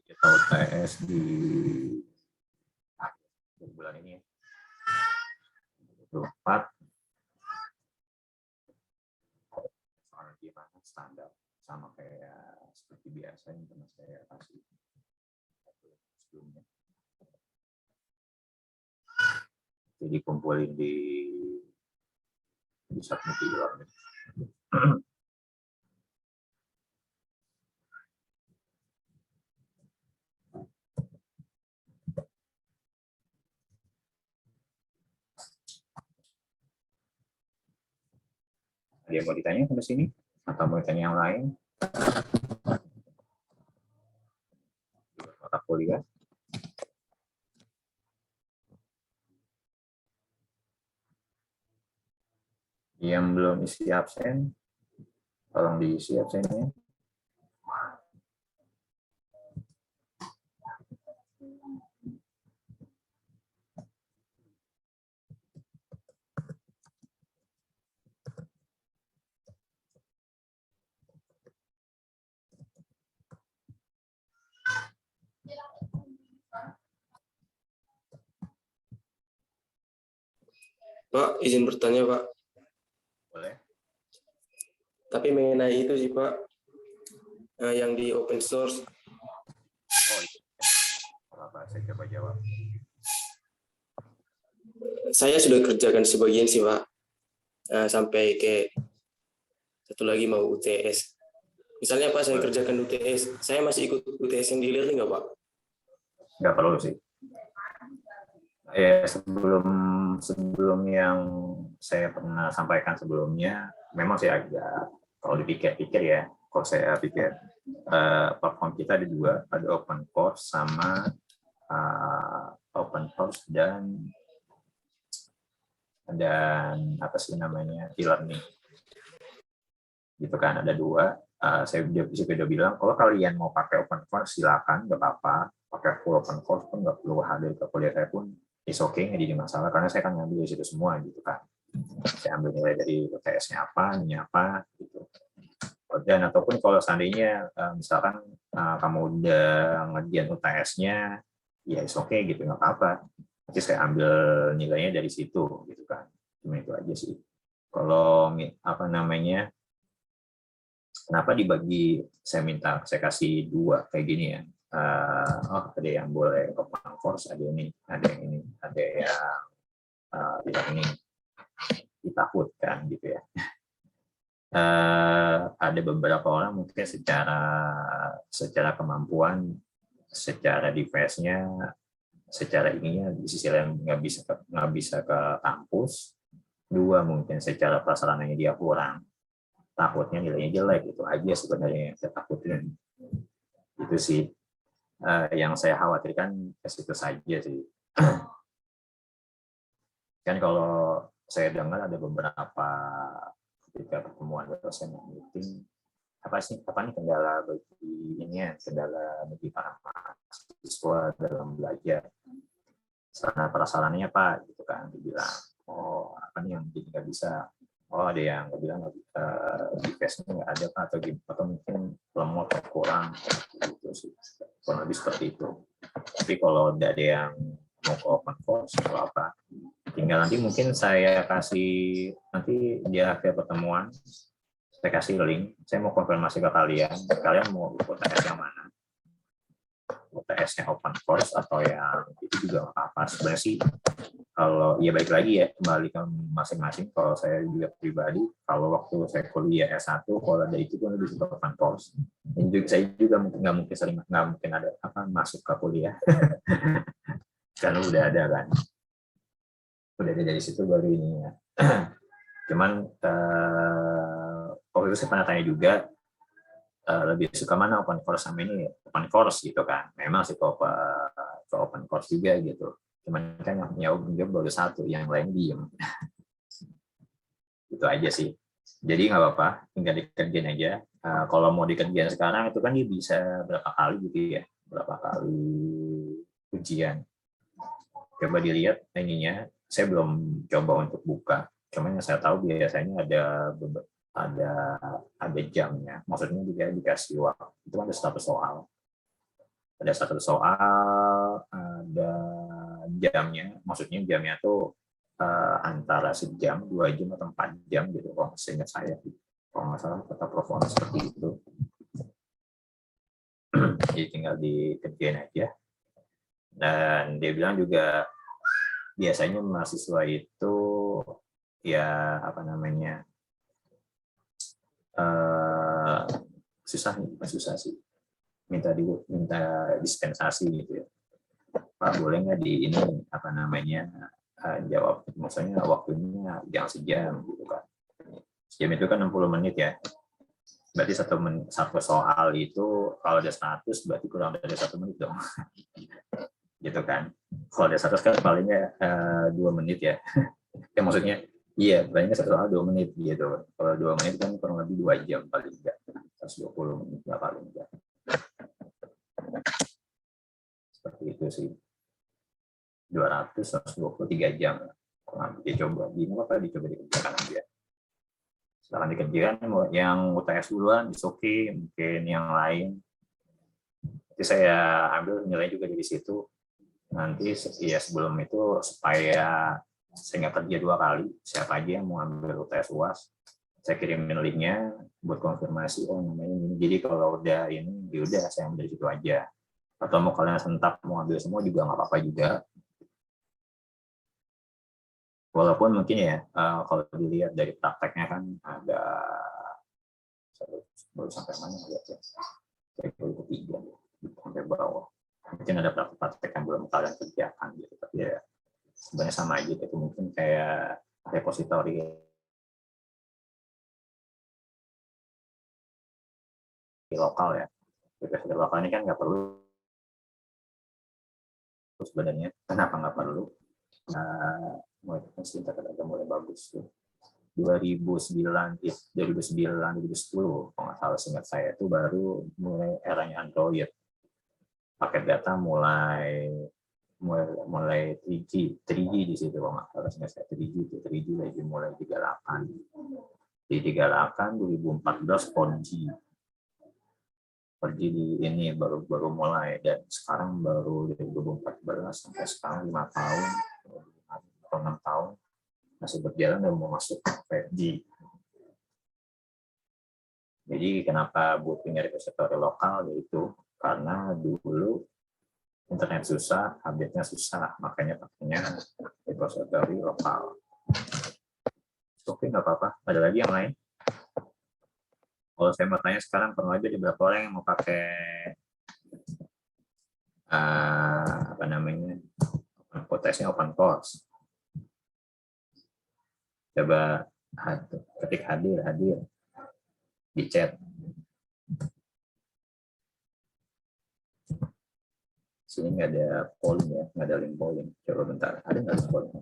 Speaker 1: Kita UTS di akhir bulan ini ya. 24. Soal gimana standar sama kayak seperti biasa yang pernah saya kasih sebelumnya. Jadi kumpulin di submit di luar. Ada yang mau ditanya sampai sini? Atau mau ditanya yang lain? Mata kuliah. Yang belum isi absen, tolong diisi absennya.
Speaker 2: Pak, izin bertanya, Pak.
Speaker 1: Boleh?
Speaker 2: Tapi mengenai itu sih, Pak, yang di open source.
Speaker 1: Oh, iya. Apa, saya coba jawab.
Speaker 2: Saya sudah kerjakan sebagian sih, Pak. Sampai ke satu lagi mau UTS. Misalnya, Pak, saya kerjakan UTS. Saya masih ikut UTS yang di e-learning nggak, Pak?
Speaker 1: Nggak perlu sih. Ya, sebelum yang saya pernah sampaikan sebelumnya, memang saya agak, kalau dipikir-pikir ya, kalau saya pikir platform kita ada dua, ada open course sama open course dan apa sih namanya, e-learning, gitu kan, ada dua. Saya udah bilang kalau kalian mau pakai open course silakan, nggak apa-apa, pakai full open course pun nggak perlu hadir ke kuliah saya pun is okay, nggak jadi masalah karena saya kan ngambil dari situ semua gitu kan. Saya ambil nilai dari UTS-nya apa, ini apa gitu. Dan ataupun kalau seandainya misalkan kamu udah ngerjain UTS-nya, ya is okay gitu, nggak apa-apa. Nanti saya ambil nilainya dari situ gitu kan. Cuma itu aja sih. Kalau apa namanya, kenapa dibagi, saya kasih dua kayak gini ya. Ada yang boleh open course, ada yang ini, ada yang ini ditakutkan gitu ya. Ada beberapa orang mungkin secara kemampuan, secara device-nya, secara ininya di sisi lain nggak bisa ke kampus. Dua, mungkin secara prasarananya dia kurang, takutnya nilainya jelek, itu aja sebenarnya yang saya takutin. Itu sih yang saya khawatirkan, ke situ saja sih. Kan kalau saya dengar ada beberapa ketika pertemuan dosen yang meeting, apa nih kendala bagi para mahasiswa dalam belajar, sarana prasarananya Pak, gitu kan, dibilang, oh apa nih yang jadi nggak bisa, ada yang bilang device-nya nggak ada Pak, atau mungkin lemot atau kurang, gitu sih, kurang lebih seperti itu. Tapi kalau udah ada yang mau ke open course atau apa, tinggal nanti mungkin saya kasih, nanti di akhir pertemuan saya kasih link, saya mau konfirmasi ke kalian mau UTS yang mana, UTS-nya open course atau yang itu juga apa. Sebenarnya sih kalau ya baik lagi ya, kembali ke masing-masing. Kalau saya juga pribadi, kalau waktu saya kuliah S1, kalau ada itu pun lebih suka open course. Dan juga, saya juga nggak mungkin ada apa masuk ke kuliah karena udah ada kan, udah ada dari situ baru ini ya. Cuman waktu itu saya pernah tanya juga, lebih suka mana open course sama ini, open course gitu kan. Memang sih ke open course juga gitu. Cuman kan yang baru satu, yang lain diem. Itu aja sih. Jadi nggak apa-apa, tinggal dikerjain aja. Kalau mau dikerjain sekarang itu kan dia bisa berapa kali gitu ya, berapa kali ujian. Coba dilihat ininya. Saya belum coba untuk buka. Cuman yang saya tahu biasanya ada jamnya. Maksudnya dia dikasih waktu. Itu ada satu soal. Ada satu soal, ada jamnya. Maksudnya jamnya tuh antara sejam, 2 jam atau 4 jam gitu. Kalau seingat saya, kalau nggak salah kata Prof seperti itu. Jadi tinggal dikerjain aja. Dan dia bilang juga biasanya mahasiswa itu ya apa namanya, susah sih, minta dispensasi gitu ya. Pak boleh nggak di ini apa namanya jawab, maksudnya waktunya jangan sejam gitu kan. Sejam itu kan 60 menit ya. Berarti satu soal itu kalau ada 100 berarti kurang dari 1 menit dong. Gitu kan. Kalau ada 100 kan palingnya 2 menit ya. Ya maksudnya Iya, paling nggak 1 2 menit gitu. Kalau 2 menit kan kurang lebih 2 jam paling enggak. 120 menit nggak paling enggak. Seperti itu sih. 223 jam. Kurang lebih coba. Ini apa dicoba dikerjakan aja. Setelah dikerjakan yang UTS duluan, oke, mungkin yang lain. Nanti saya ambil nilai juga dari situ. Nanti ya sebelum itu supaya saya nggak kerja 2 kali, siapa aja yang mau ambil UTS UAS, saya kirimin linknya buat konfirmasi, oh namanya ini. Jadi kalau udah ini, ya udah saya ambil dari situ aja. Atau mau kalian sentak mau ambil semua juga nggak apa-apa juga. Walaupun mungkin ya kalau dilihat dari prakteknya kan ada baru sampai mana lihat ya, kayak ketiga sampai bawah. Mungkin ada praktek yang belum kalian kerjakan gitu, tapi ya sebenarnya sama aja itu mungkin kayak repositori lokal ya. Repositori lokal ini kan nggak perlu sebenarnya. Kenapa nggak perlu? Mulai cinta kata mulai bagus tuh. 2009, 2010 kalau nggak salah seingat saya itu baru mulai eranya Android. Paket data mulai 3G di situ kalau nggak salah seingat saya 3G lagi mulai 38. Di 38 2014 4G. 4G di ini baru mulai dan sekarang baru 2014 sampai sekarang 5 tahun atau 6 tahun masih berjalan dan mau masuk 5G. Jadi kenapa butuhnya repositori lokal yaitu karena dulu internet susah, update-nya susah, makanya pakainya repositori lokal. Oke, nggak apa-apa. Ada lagi yang lain? Kalau saya mau tanya sekarang, kurang lebih ada berapa orang yang mau pakai apa namanya OTS-nya open course? Coba ketik hadir di chat. Sini nggak ada polling ya, nggak ada link polling. Coba bentar, ada nggak link polling?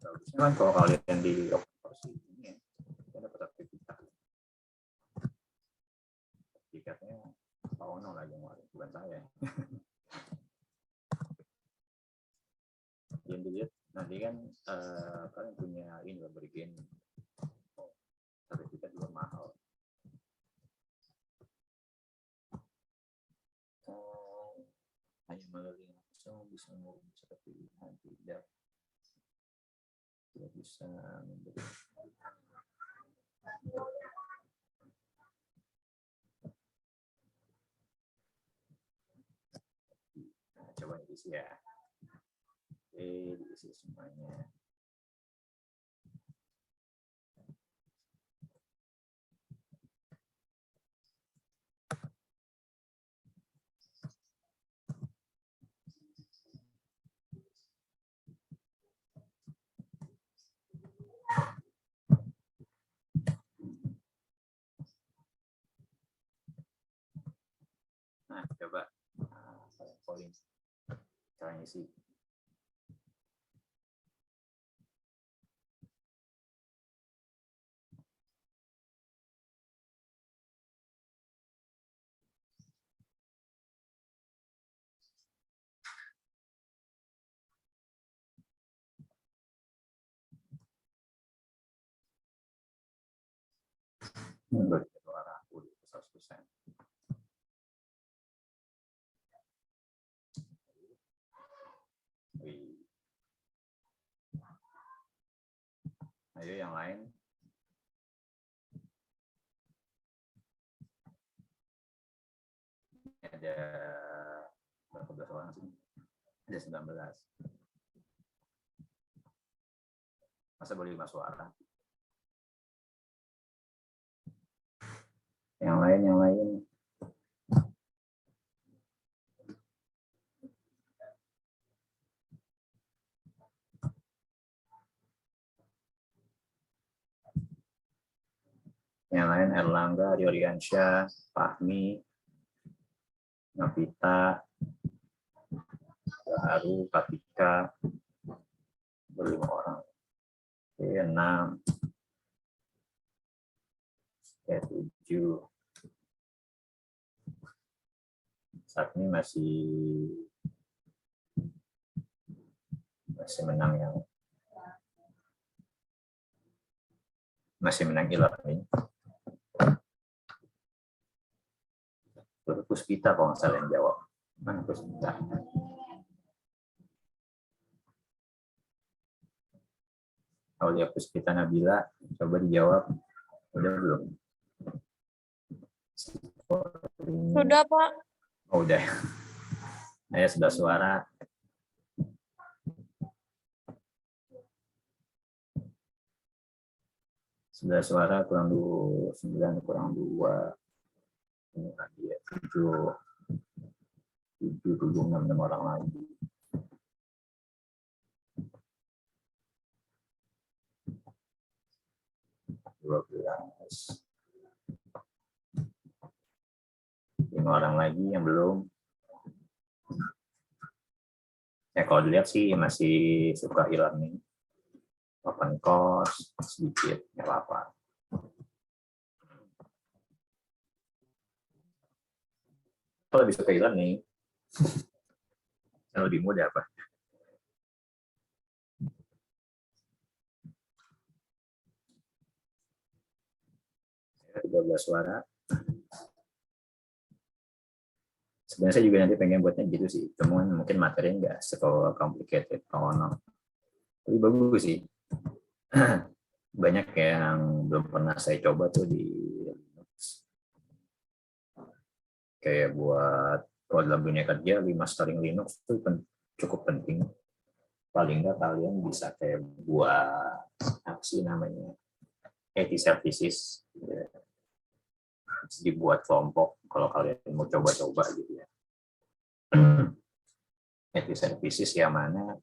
Speaker 1: Bagusnya kan kalau kalian di ini ya, ada sertifikat. Sertifikatnya Pak Ono lagi ngeluarin, bukan saya. Yang dilihat nanti kan kalian punya ini lah bergen sertifikat juga mahal. Hanya melalui langsung bisa ngurus sertifikat tidak bisa memberi. Nah, coba diisi ya. Oke, diisi semuanya. Nah, coba polling caranya isi. Menurut suara aku 100%. Ayo yang lain. Ada berapa belas orang sih? Ada 19. Masa boleh 5 suara? Yang lain. Yang lain Erlangga, Rioriansyah, Fahmi, Novita, Haru, Katika, 5 orang. Oke, 6. Oke, 7. Saat ini masih menang e-learning. Puspita kalau nggak salah yang jawab. Mana Puspita? Aulia Puspita Nabila, coba dijawab. Udah belum?
Speaker 3: Sudah, Pak.
Speaker 1: Oh, udah. Saya sudah suara. Sudah suara kurang 9 kurang 2. Ini tadi ya 7, 6 orang lagi. Lima orang lagi yang belum. Ya kalau dilihat sih masih suka e-learning. Open course sedikit, nggak apa-apa. Kalau lebih suka e-learning, yang lebih mudah apa? Saya 13 suara. Sebenarnya saya juga nanti pengen buatnya gitu sih, cuman mungkin materinya nggak sekolah complicated kalau tapi bagus sih. Banyak yang belum pernah saya coba tuh di kayak buat kalau dalam dunia kerja 5 steering Linux itu cukup penting. Paling nggak kalian bisa kayak buat apa sih namanya IT services, dibuat kelompok kalau kalian mau coba-coba gitu ya. IT services yang mana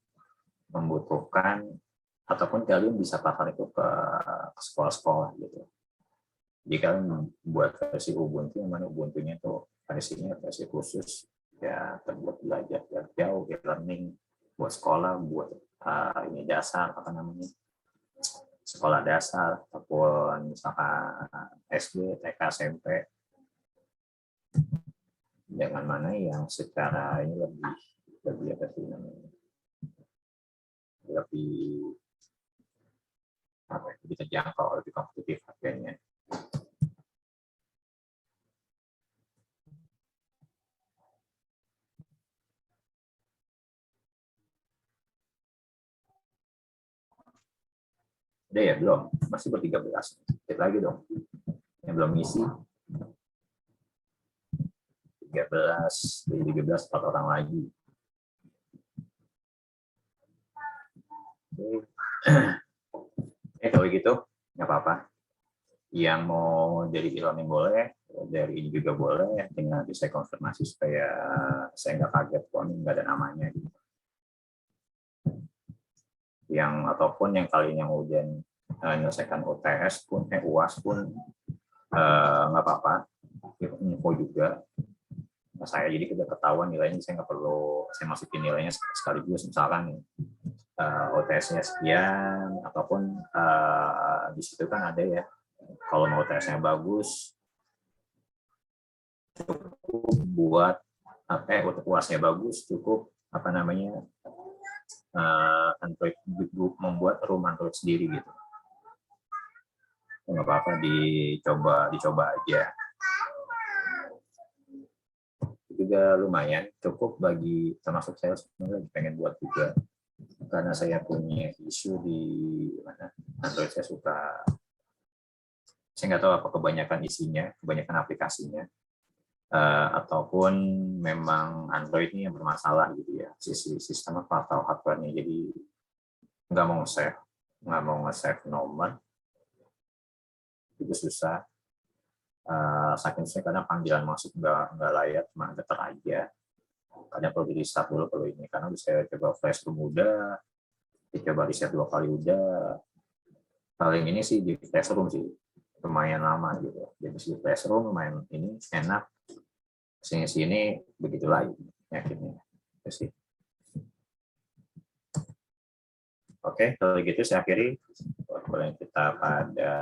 Speaker 1: membutuhkan ataupun kalian bisa pakai itu ke sekolah-sekolah gitu. Jadi kalian buat versi Ubuntu yang mana Ubuntunya tuh versinya versi khusus ya terbuat belajar jarak jauh, e-learning buat sekolah, buat ini dasar apa namanya sekolah dasar ataupun misalkan SD, TK, SMP. Dengan mana yang secara ini lebih apa sih namanya lebih terjangkau, lebih kompetitif harganya. Udah ya belum, masih ber-13. Sedikit lagi dong. Yang belum ngisi. 13, dari 13 4 orang lagi. Kalau gitu nggak apa-apa. Yang mau jadi e-learning boleh, dari ini juga boleh. Tinggal bisa konfirmasi supaya saya nggak kaget kok ini nggak ada namanya. Gitu. Yang ataupun yang kalian yang udah menyelesaikan UTS pun, UAS pun nggak apa-apa. Info juga. Saya jadi sudah ketahuan nilainya, saya nggak perlu saya masukin nilainya sekaligus misalkan OTS-nya sekian ataupun di situ kan ada ya kalau mau OTS-nya bagus cukup buat UAS-nya bagus cukup apa namanya Android membuat room Android sendiri gitu nggak apa-apa dicoba aja. Juga lumayan cukup bagi termasuk saya sebenarnya lagi pengen buat juga karena saya punya isu di mana Android saya suka, saya nggak tahu apa kebanyakan isinya, kebanyakan aplikasinya, ataupun memang Android ini yang bermasalah gitu ya, sisi sistem apa atau hardware-nya, jadi nggak mau nge-save nomor itu susah. Saking saya kadang panggilan masuk nggak layak, cuma getar aja. Kadang perlu di restart dulu kalau ini, karena saya coba Flashroom udah, dicoba reset 2 kali udah. Paling ini sih di Flashroom sih lumayan lama gitu. Jadi di Flashroom main ini enak, sini begitu lagi yakinnya. Itu sih. Oke, kalau gitu saya akhiri. Boleh kita pada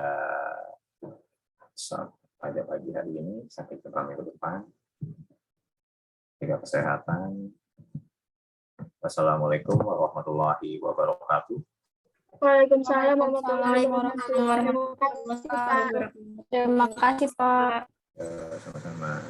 Speaker 1: pagi hari ini, sampai jumpa minggu depan. Jaga kesehatan. Wassalamualaikum warahmatullahi wabarakatuh.
Speaker 3: Waalaikumsalam warahmatullahi wabarakatuh.
Speaker 6: Terima kasih, Pak.
Speaker 1: Sama-sama.